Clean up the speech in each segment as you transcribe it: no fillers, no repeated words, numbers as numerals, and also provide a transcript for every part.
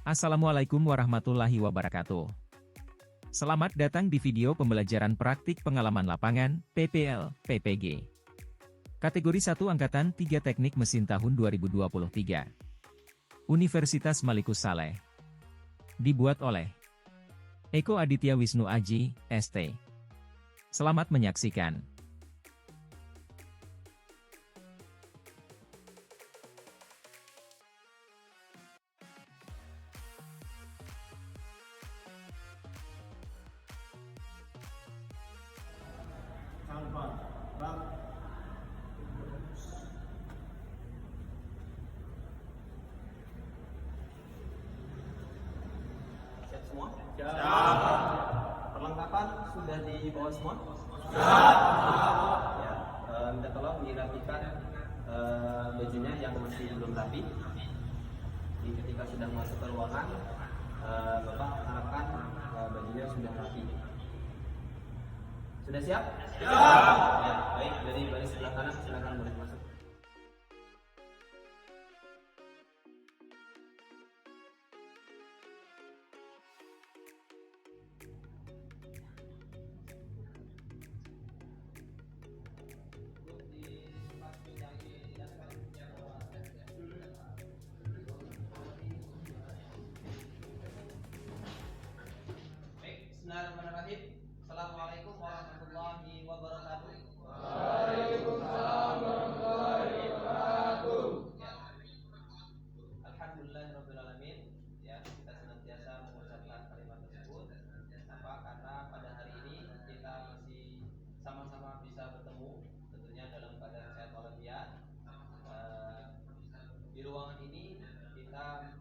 Assalamualaikum warahmatullahi wabarakatuh. Selamat datang di video pembelajaran praktik pengalaman lapangan, PPL, PPG. Kategori 1 Angkatan 3 Teknik Mesin tahun 2023. Universitas Malikus Saleh. Dibuat oleh Eko Aditya Wisnu Aji, ST. Selamat menyaksikan. Tanpa bak Siap semua? siap. Perlengkapan sudah dibawa semua? Siap. Ya, minta tolong dirapikan bajunya yang masih belum rapi. Jadi ketika sudah masuk ke ruangan, Bapak harapkan bajunya sudah rapi. Sudah siap? Siap. Ya, baik. Dari baris sebelah kanan silakan boleh masuk. Bismillahirrahmanirrahim. Assalamualaikum warahmatullahi wabarakatuh. Waalaikumsalam warahmatullahi wabarakatuh. Ya. Alhamdulillahirrahmanirrahim. Ya, kita senantiasa mengucapkan kalimat tersebut. Apa? Karena pada hari ini kita masih sama-sama bisa bertemu, tentunya dalam keadaan sehat walafiat. Di ruangan ini kita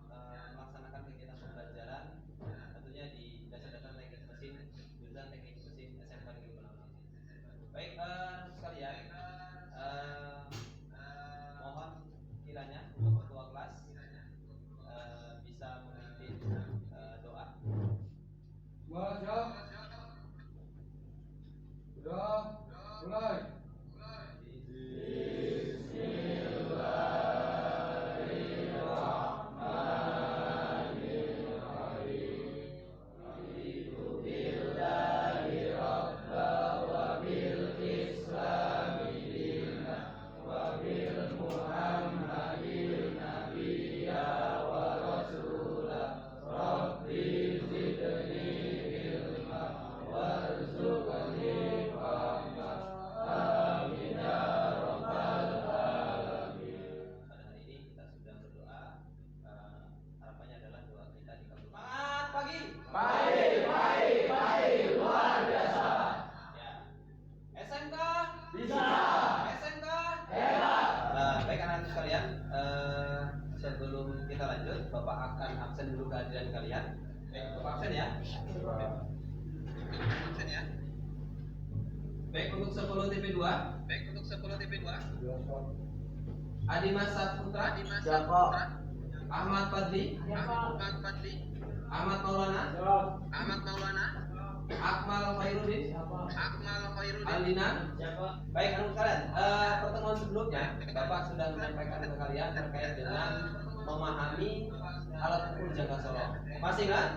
melaksanakan kegiatan pembelajaran, tentunya di dasar-dasar teknik mesin, jurusan teknik mesin SMK Negeri Bolang. Baik, sekalian, mohon kiranya untuk ketua kelas bisa memimpin doa. Siap. Sudah mulai. Pada hari ini kita sudah berdoa, harapannya adalah doa kita dikabulkan. Semangat pagi. Baik, luar biasa. Ya. SMK Bisa. SMK Hebat. Baik anak-anak sekalian, sebelum kita lanjut, Bapak akan absen dulu kehadiran kalian. Baik, Bapak absen ya. Absen ya. Baik, untuk 10 TP2. Adimas Saputra, Siapa? Ahmad Fadli, Ahmad Maulana, Akmal Khairuddin, Aldina. Baik, anak sekalian, pertemuan sebelumnya Bapak sudah menyampaikan ke kalian terkait dengan memahami alat ukur jangka sorong. Masih ingat?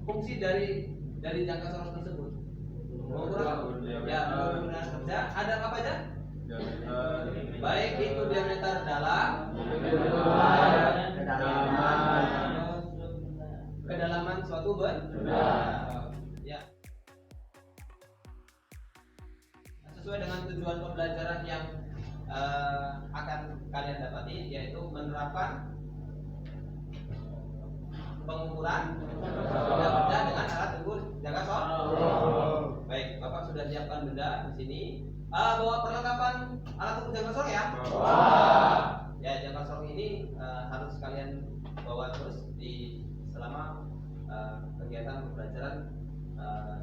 Fungsi dari jangka sorong tersebut mengukur ya, mengukur kerja. Ada apa aja? Baik itu diameter dalam, kedalaman suatu benda. Ya. Sesuai dengan tujuan pembelajaran yang akan kalian dapati, yaitu menerapkan pengukuran benda kerja dengan alat ukur jangka sorong. Baik, Bapak sudah siapkan benda di sini. Bawa perlengkapan alat ukur jangka sorong ya. Ya, jangka sorong ini harus kalian bawa terus di selama kegiatan pembelajaran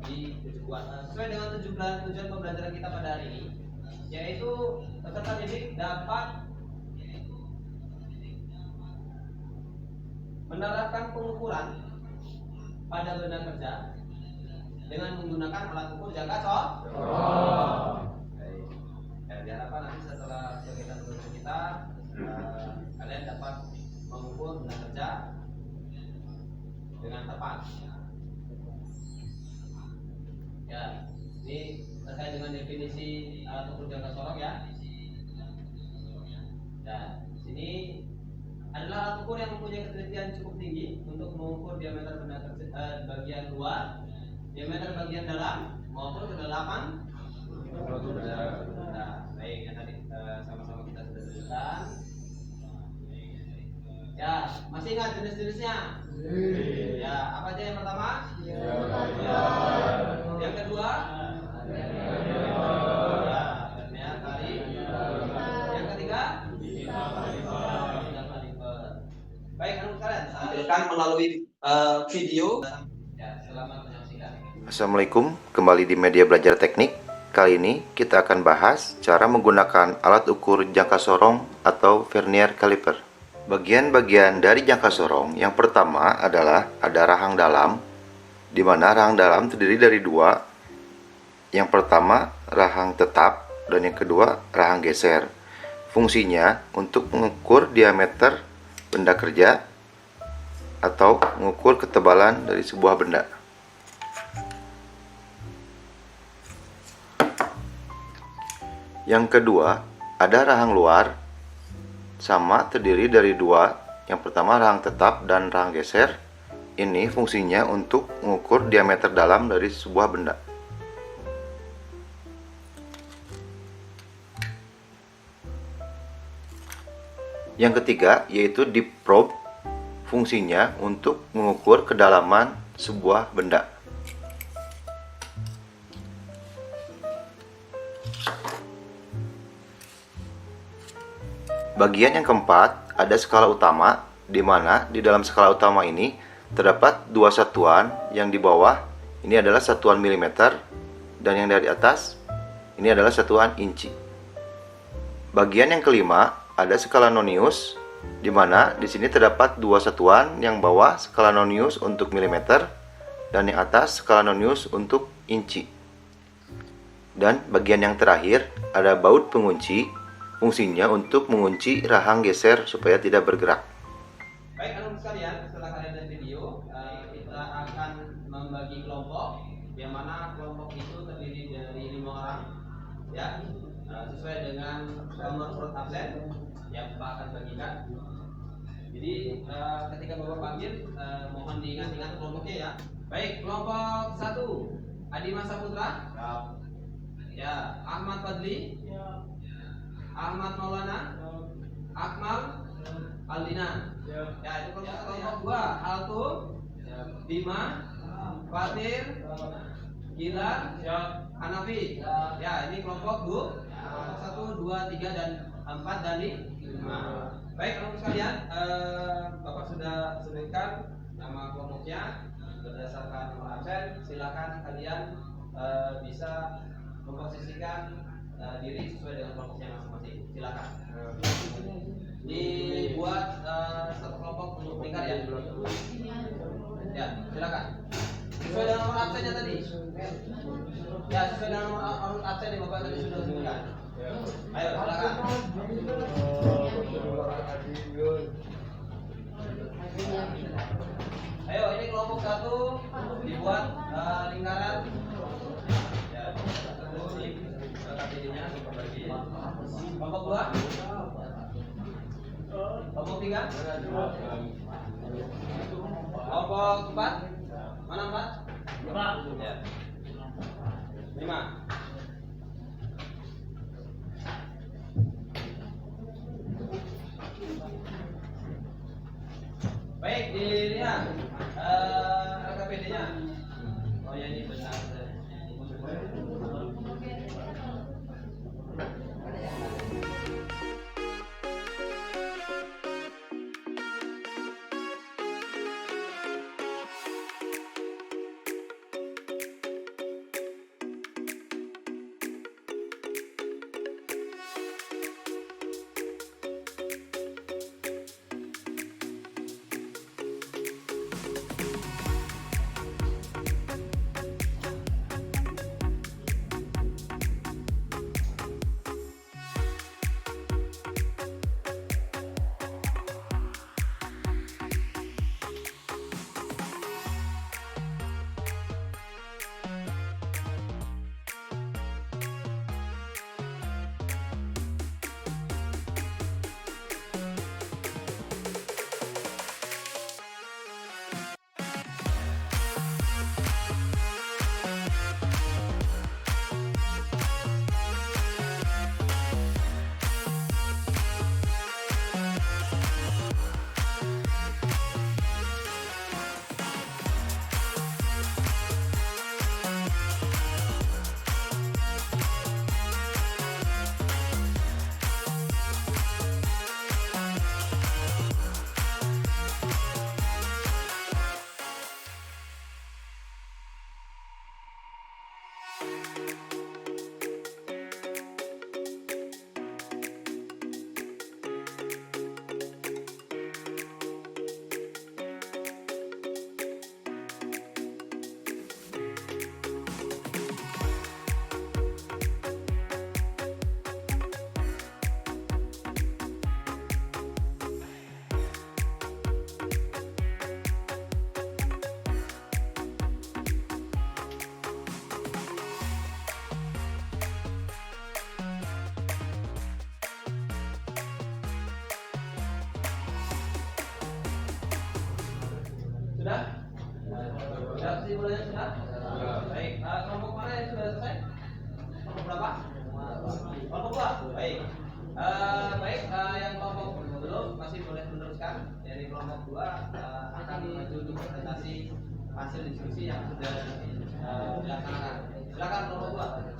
di sesuai dengan tujuan pembelajaran kita pada hari ini, yaitu peserta didik dapat menerapkan pengukuran pada benda kerja dengan menggunakan alat ukur jangka sorong. Diharapkan nanti setelah kegiatan kita kalian dapat mengukur ukur benda kerja dengan tepat. Ya, ini terkait dengan definisi alat ukur jangka sorong ya. Dan sini adalah alat ukur yang mempunyai ketelitian cukup tinggi untuk mengukur diameter benda bagian luar, diameter bagian dalam maupun kedalaman benda. Baik, yang tadi sama-sama kita sudah sebutkan. Ya, masih ingat jenis-jenisnya? Ya, apa aja yang pertama? Yang kedua? Ya, vernier kali. Yang ketiga? Baik, anak sekalian, tampilkan melalui video. Ya, selamat menyaksikan. Assalamualaikum, kembali di Media Belajar Teknik. Kali ini kita akan bahas cara menggunakan alat ukur jangka sorong atau vernier caliper. Bagian-bagian dari jangka sorong yang pertama adalah ada rahang dalam, di mana rahang dalam terdiri dari dua. Yang pertama rahang tetap dan yang kedua rahang geser. Fungsinya untuk mengukur diameter benda kerja atau mengukur ketebalan dari sebuah benda. Yang kedua, ada rahang luar, sama terdiri dari dua. Yang pertama rahang tetap dan rahang geser. Ini fungsinya untuk mengukur diameter dalam dari sebuah benda. Yang ketiga yaitu deep probe, fungsinya untuk mengukur kedalaman sebuah benda. Bagian yang keempat ada skala utama, di mana di dalam skala utama ini terdapat dua satuan. Yang di bawah ini adalah satuan milimeter dan yang dari atas ini adalah satuan inci. Bagian yang kelima ada skala nonius, di mana di sini terdapat dua satuan. Yang bawah skala nonius untuk milimeter dan yang atas skala nonius untuk inci. Dan bagian yang terakhir ada baut pengunci, fungsinya untuk mengunci rahang geser supaya tidak bergerak. Baik, anak sekalian, setelah kalian lihat video, kita akan membagi kelompok, yang mana kelompok itu terdiri dari 5 orang, ya, sesuai dengan nomor urut absen yang Bapak akan bagikan. Jadi ketika Bapak panggil, mohon diingat-ingat kelompoknya ya. Baik, kelompok 1 Adi Masa Putra, ya, Ahmad Fadli, Ahmad Maulana, Akmal, Aldina. Ya, itu kelompok 2 Alto, Bima, Fatir, Gilan, Hanafi. Ya, ini kelompok 1, 2, 3 dan 4 dan 5. Baik, teman-teman sekalian, Bapak sudah sebutkan nama kelompoknya berdasarkan nomor absen. Silakan kalian bisa memposisikan diri sesuai dengan kelompoknya masing-masing. Silakan. Dibuat satu kelompok untuk lingkar ya. Ya, silakan. Sesuai dengan nomor absennya tadi. Ya, sesuai dengan nomor absen yang Bapak tadi sudah sebutkan. Ayo, silakan. Ayo, ini kelompok 1 dibuat lingkaran. Ya, dirinya berbagi. Kelompok 2, kelompok 3, kelompok 4, mana 4? 5. Ya. 5. Baik, dilihat RKPD-nya. Oh ya, ini benar. Sudah? Sudah kesimpulannya sudah? Baik. Kelompok mana yang sudah selesai? Kelompok berapa? Kelompok 2. Baik. Baik. Yang kelompok belum masih boleh meneruskan. Dari kelompok 2 akan maju untuk presentasi hasil diskusi yang sudah dilaksanakan. Silakan kelompok 2.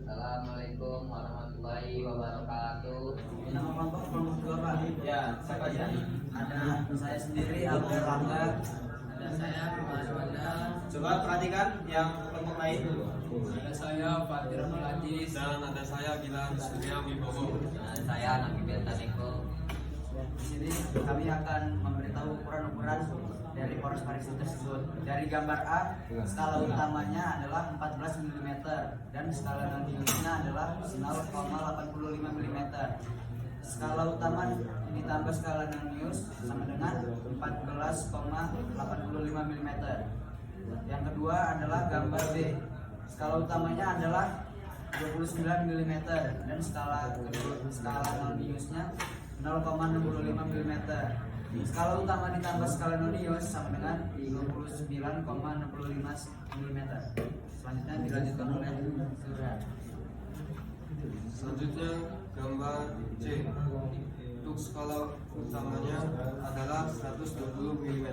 Assalamualaikum warahmatullahi wabarakatuh. Nama kelompok 2 Pak. Ya, siapa aja? Ada saya sendiri Abdul Rangga. Ada saya Mas Wanda. Coba perhatikan yang kelompok lain. Ada saya Fatir Abdul Aziz. Dan ada saya Gilang Surya Wibowo. Dan saya Nakibir Taniko. Di sini kami akan memberitahu ukuran-ukuran dari poros pariksi tersebut. Dari gambar A, skala utamanya adalah 14 mm dan skala non-newsnya adalah 0,85 mm. Skala utama ditambah skala non-news sama dengan 14,85 mm. Yang kedua adalah gambar B. Skala utamanya adalah 29 mm dan skala non-newsnya 0,65 mm. Skala utama ditambah skala non-news sama dengan 29,65 mm. Selanjutnya dilanjutkan oleh Surya. Selanjutnya gambar C. Untuk skala utamanya adalah 120 mm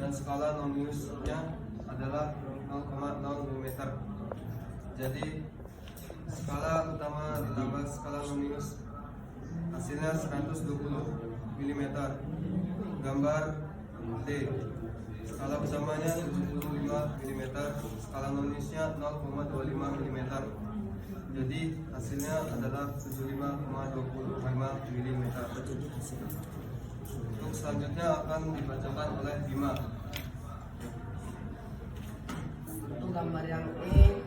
dan skala non-newsnya adalah 0,0 mm. Jadi skala utama ditambah skala non-news hasilnya 120 mm. Gambar D. Skala utamanya 75 mm, skala non-newsnya 0,25 mm. Jadi hasilnya adalah 75,25 mm. Untuk selanjutnya akan dibacakan oleh Bima. Untuk gambar yang E,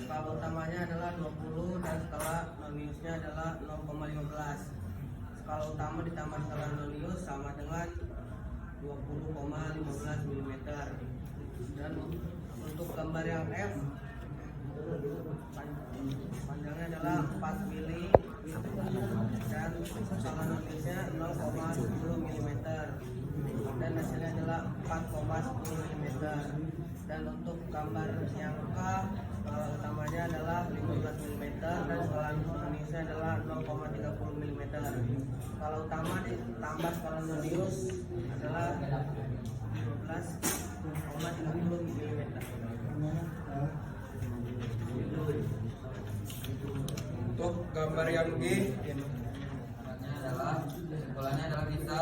skala utamanya adalah 20 dan skala non-newsnya adalah 0,15. Skala utama ditambah skala non-news sama dengan 20,15 mm. Dan untuk gambar yang F, panjangnya adalah 4 mili dan skala non-newsnya 0,10 mm dan hasilnya adalah 4,10 mm. Dan untuk gambar yang K, skala utamanya adalah 15 mm dan skala non-newsnya adalah 0,30 mm. Skala utama ditambah skala non-news adalah 12,30 mm. Untuk gambar yang G, Kesimpulannya adalah kita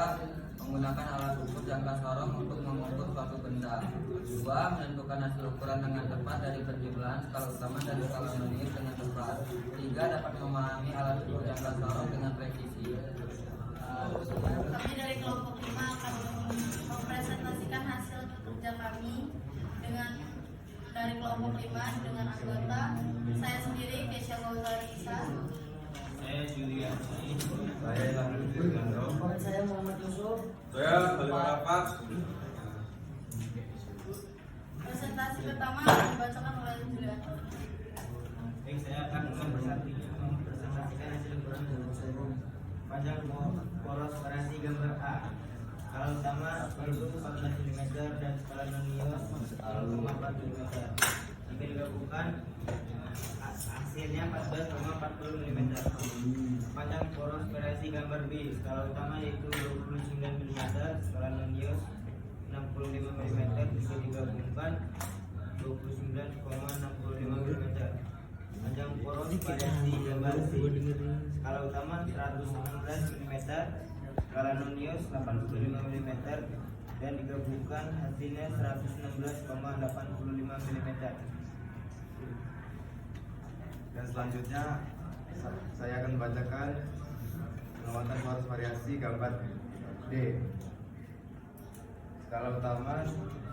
menggunakan alat ukur jangka sorong untuk mengukur suatu benda. 2. Menentukan hasil ukuran dengan tepat dari penjumlahan skala utama dan skala non-news dengan tepat. 3. Dapat memahami alat ukur jangka sorong dengan presisi. Kami dari kelompok 5 akan mempresentasikan hasil kerja kami dari kelompok 5 dengan anggota saya sendiri Kesha Gautari Isa, Saya Julian. Saya Muhammad Yusuf. saya Halim Arafat. presentasi pertama akan dibacakan oleh Julian. Baik, saya akan mempresentasikan hasil ukuran panjang poros parasi gambar A. Skala utama yaitu 14 mm dan skala non-news 0,4 mm. Jika digabungkan hasilnya 14,40 mm. Panjang poros parasi gambar B. Skala utama yaitu 29 mm, skala non-news 65 mm jika digabungkan 29,65 mm. Panjang poros variasi gambar C. Skala utama 116 mm, skala nonius 85 mm, dan digabungkan hasilnya 116,85 mm. Dan selanjutnya saya akan bacakan pengamatan poros variasi gambar D. Skala utama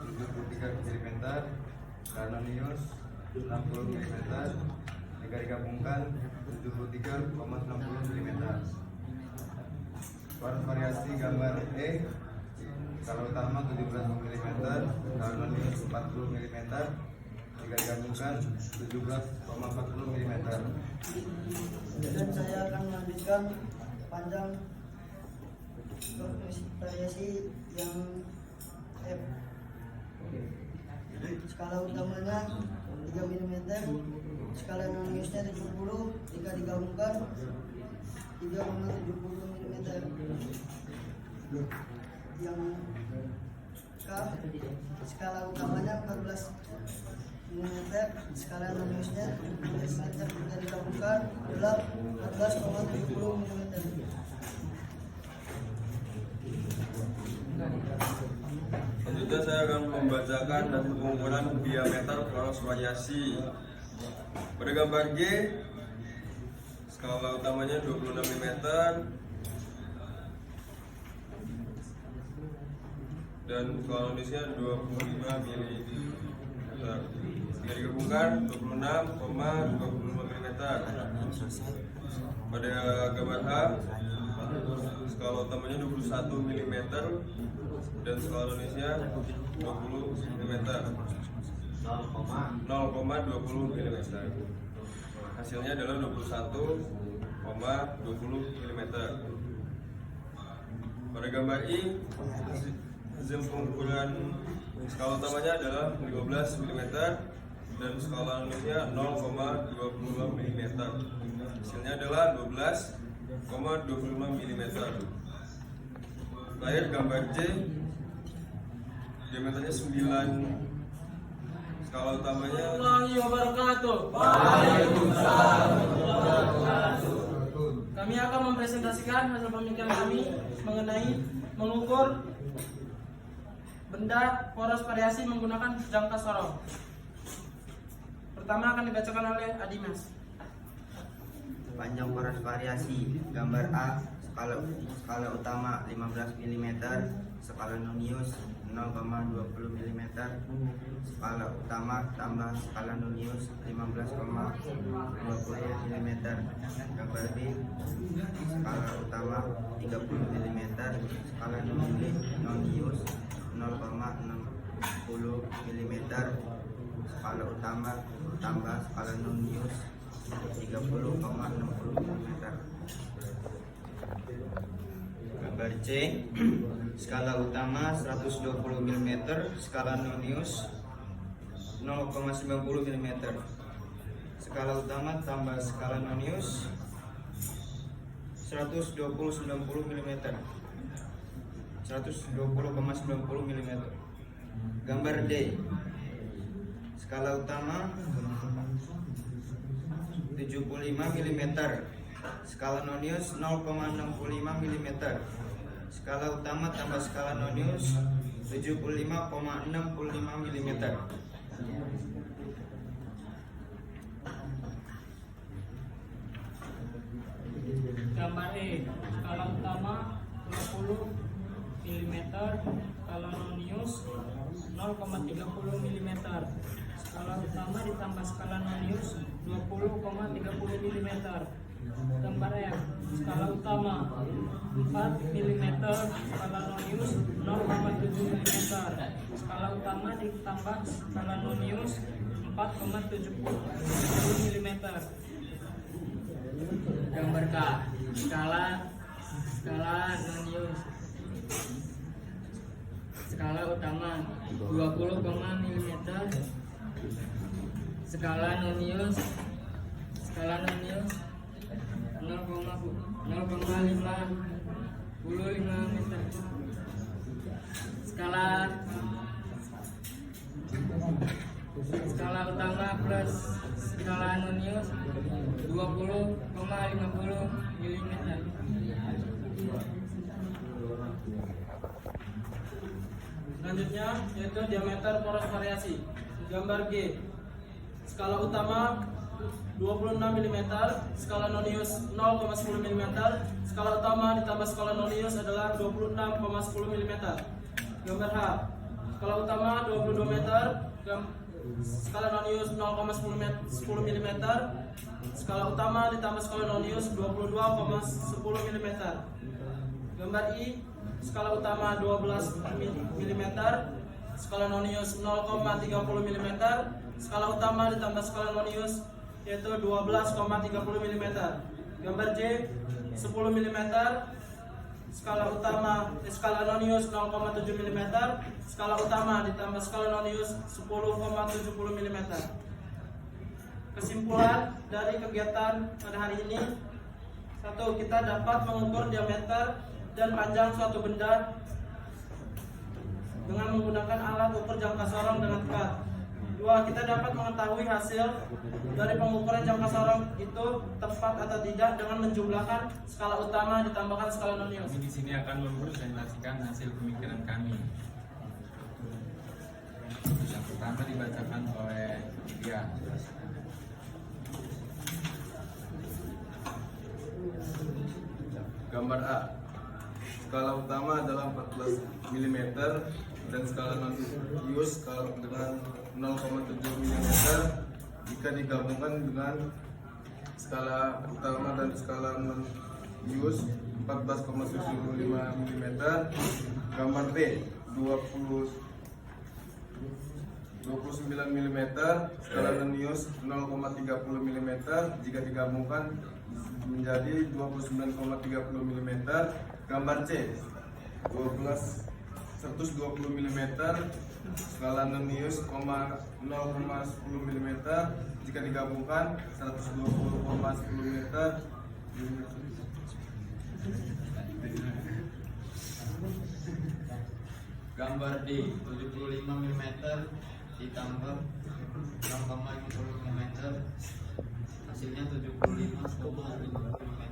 73 mm, skala nonius 60 mm, jika digabungkan 73,60 mm. Poros variasi gambar E. Skala utama 17 mm, skala nonius 40 mm, jika digabungkan 17,40 mm. Dan saya akan melanjutkan panjang variasi yang F. Skala utamanya 3 mm, skala noniusnya 70, jika digabungkan 3,70 mm. Yang K, skala utamanya 14 mm, skala noniusnya 17 mm, jika digabungkan adalah 14,70 mm. Selanjutnya saya akan membacakan hasil pengukuran diameter poros variasi. Pada gambar G, skala utamanya 26 mm dan skala noniusnya 25 mm. Jika digabungkan 26,25 mm. Pada gambar H, skala utamanya 21 mm dan skala noniusnya 20 mm. 0,20 mm. Hasilnya adalah 21,20 mm. Pada gambar I, hasil pengukuran skala utamanya adalah 15 mm dan skala noniusnya 0,22 mm. Hasilnya adalah 12,25 mm. Terakhir gambar J, diameternya 9. Skala utamanya Kami akan mempresentasikan hasil pemikiran kami mengenai mengukur benda poros variasi menggunakan jangka sorong. Pertama akan dibacakan oleh Adimas. Panjang poros variasi gambar A, skala utama 15 mm, skala nonius 0,20 mm, skala utama tambah skala nonius 15,20 mm. Gambar B, skala utama 30 mm, skala nonius 0,60 mm, skala utama tambah skala nonius 30,60 mm. Gambar C, skala utama 120 mm, skala nonius 0,90 mm, skala utama tambah skala nonius 120,90 mm. Gambar D, skala utama 75 mm, skala nonius 0,65 mm, skala utama tambah skala nonius 75,65 mm. Gambar E, skala utama 20 mm, skala nonius 0,30 mm, skala utama ditambah skala nonius 20,30 mm. Gambar F, skala utama 4 mm, skala nonius 0,7 mm, skala utama ditambah skala nonius 4,70 mm. Gambar K, skala nonius, skala utama 20 mm, skala nonius 0,55 mm, skala skala utama plus skala nonius 20,50 mm. Selanjutnya yaitu diameter poros variasi. Gambar G. Skala utama 26 mm, skala nonius 0,10 mm. Skala utama ditambah skala nonius adalah 26,10 mm. Gambar H. Skala utama 22 meter, skala nonius 0,10 mm. Skala utama ditambah skala nonius 22,10 mm. Gambar I. Skala utama 12 mm, skala nonius 0,30 mm. Skala utama ditambah skala nonius yaitu 12,30 mm. Gambar J 10 mm, skala nonius 0,7 mm. Skala utama ditambah skala nonius 10,70 mm. Kesimpulan dari kegiatan pada hari ini: 1. Kita dapat mengukur diameter dan panjang suatu benda dengan menggunakan alat ukur jangka sorong dengan tepat. 2. Kita dapat mengetahui hasil dari pengukuran jangka sorong itu tepat atau tidak dengan menjumlahkan skala utama ditambahkan skala nonius. Kami di sini akan mempresentasikan hasil pemikiran kami. Yang pertama dibacakan oleh dia. Gambar A. Skala utama adalah 14 mm dan skala nonius dengan 0,7 mm. Jika digabungkan dengan skala utama dan skala nonius 14,75 mm. Gambar B. 29 mm, skala nonius 0,30 mm. Jika digabungkan menjadi 29,30 mm. Gambar C 120 mm, skala nonius 0,10 mm. Jika digabungkan 120,10 mm. Gambar D 75 mm ditambah 0,50 mm, hasilnya 75,50 mm.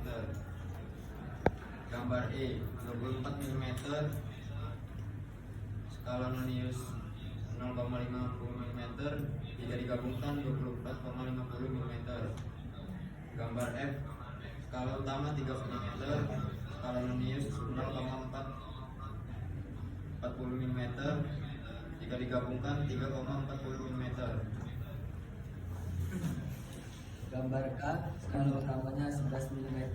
Gambar E 24 mm, skala nonius 0,50 mm. Jika digabungkan 24,50 mm. Gambar F. Skala utama 30 mm, skala nonius 0,40 mm. Jika digabungkan 3,40 mm. Gambar K. Skala utamanya 11 mm,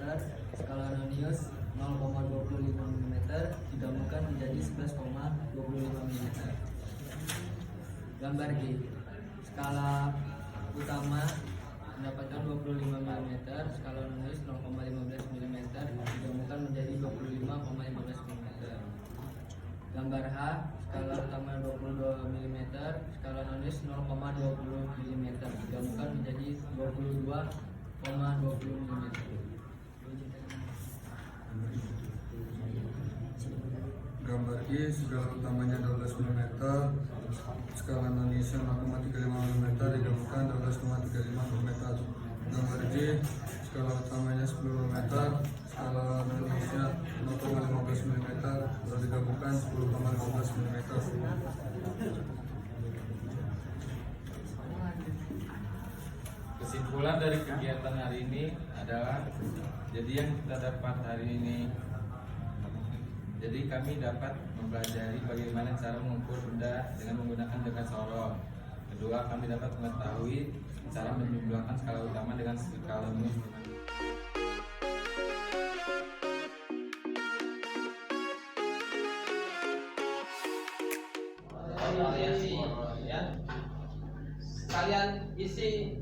skala nonius 0,25 mm, digabungkan menjadi 11,25 mm. Gambar G. Skala utama mendapatkan 25 mm, skala nonius 0,15 mm, digabungkan menjadi 25,15 mm. Gambar H. Skala utama 22 mm, skala nonius 0,20 mm, digabungkan menjadi 22,20 mm. Gambar I. Skala utamanya 12 mm, skala noniusnya 0,35 mm, digabungkan 12,35 mm. Gambar J. Skala utamanya 10 mm, skala noniusnya 0,15 mm, lalu digabungkan 10,15 mm. Kesimpulan dari kegiatan hari ini adalah, jadi yang kita dapat hari ini, jadi kami dapat mempelajari bagaimana cara mengukur benda dengan menggunakan jangka sorong. Kedua, kami dapat mengetahui cara menjumlahkan skala utama dengan skala nonius. Variasi, ya. Kalian isi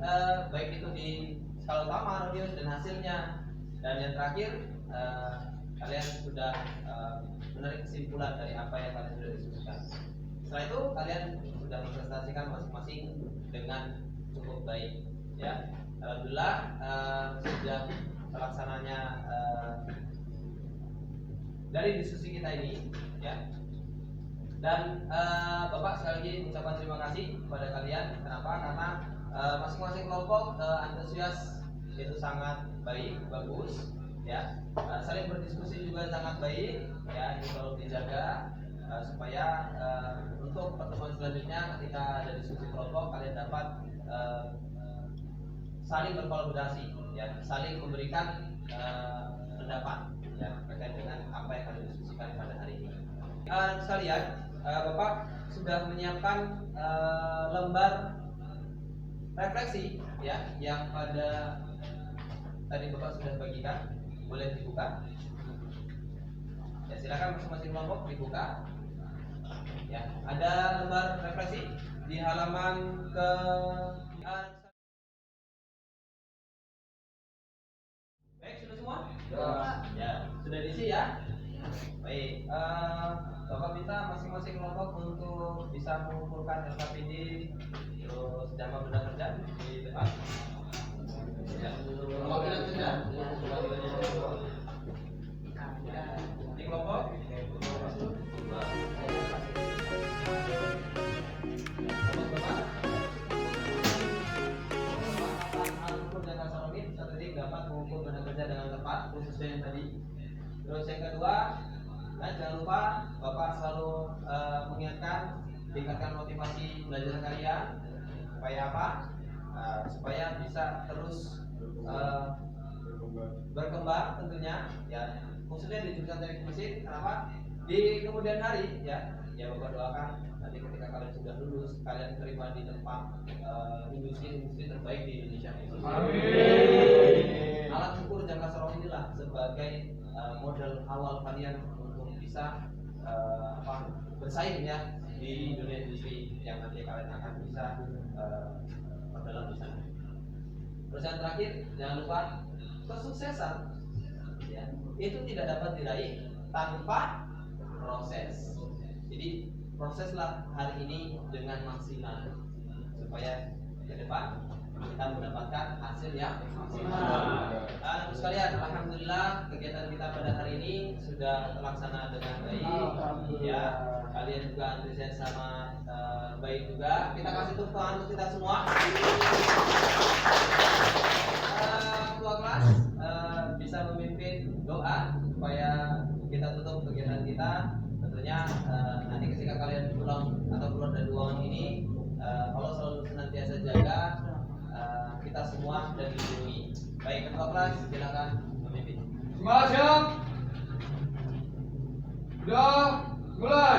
baik itu di skala utama, nonius dan hasilnya. Dan yang terakhir, kalian sudah menarik kesimpulan dari apa yang kalian sudah diskusikan. Setelah itu kalian sudah mempresentasikan masing-masing dengan cukup baik, ya. Alhamdulillah sudah terlaksananya dari diskusi kita ini, ya. Dan Bapak sekali lagi ucapkan terima kasih kepada kalian. Kenapa? Karena masing-masing kelompok antusias itu sangat baik, bagus, ya. Saling berdiskusi juga sangat baik, ya. Ini perlu dijaga supaya untuk pertemuan selanjutnya ketika ada diskusi kelompok kalian dapat saling berkolaborasi, ya, saling memberikan pendapat, ya, terkait dengan apa yang kalian diskusikan pada hari ini. Sekalian, Bapak sudah menyiapkan lembar refleksi, ya, yang pada tadi Bapak sudah bagikan. Boleh dibuka? Ya, silakan masing-masing kelompok dibuka. Ya, ada lembar refleksi di halaman ke baik, sudah semua? Ya, sudah diisi ya? Baik, Bapak minta masing-masing kelompok untuk bisa mengumpulkan LKPD terus jama benda kerja di depan. Ya, perwakilan kerja. Ini kelompok. Dapat mengukur benda kerja dengan tepat, khususnya yang tadi. Terus yang kedua, jangan lupa Bapak selalu mengingatkan, tingkatkan motivasi belajar kalian supaya apa? Supaya bisa terus berkembang tentunya, ya, khususnya di jurusan teknik mesin. Kenapa? Di kemudian hari, ya Bapak doakan nanti ketika kalian sudah lulus, kalian terima di tempat industri terbaik di Indonesia. Amin. Alat ukur jangka sorong inilah sebagai modal awal kalian untuk bisa bersaing, ya, di dunia industri yang nanti kalian akan bisa dalam di sana. Terus yang terakhir, jangan lupa kesuksesan, ya, itu tidak dapat diraih tanpa proses. Jadi proseslah hari ini dengan maksimal supaya ke depan kita mendapatkan hasil yang maksimal. Terus sekalian, alhamdulillah kegiatan kita pada hari ini sudah terlaksana dengan baik, ya. Kalian juga antusias sama baik juga. Kita kasih tepuk tangan untuk kita semua. Ketua kelas bisa memimpin doa supaya kita tutup kegiatan kita. Tentunya nanti ketika kalian pulang atau keluar dari ruangan ini, Allah selalu senantiasa jaga kita semua dan dilindungi. Baik, ketua kelas silakan memimpin. Semangat, siap. Sudah mulai.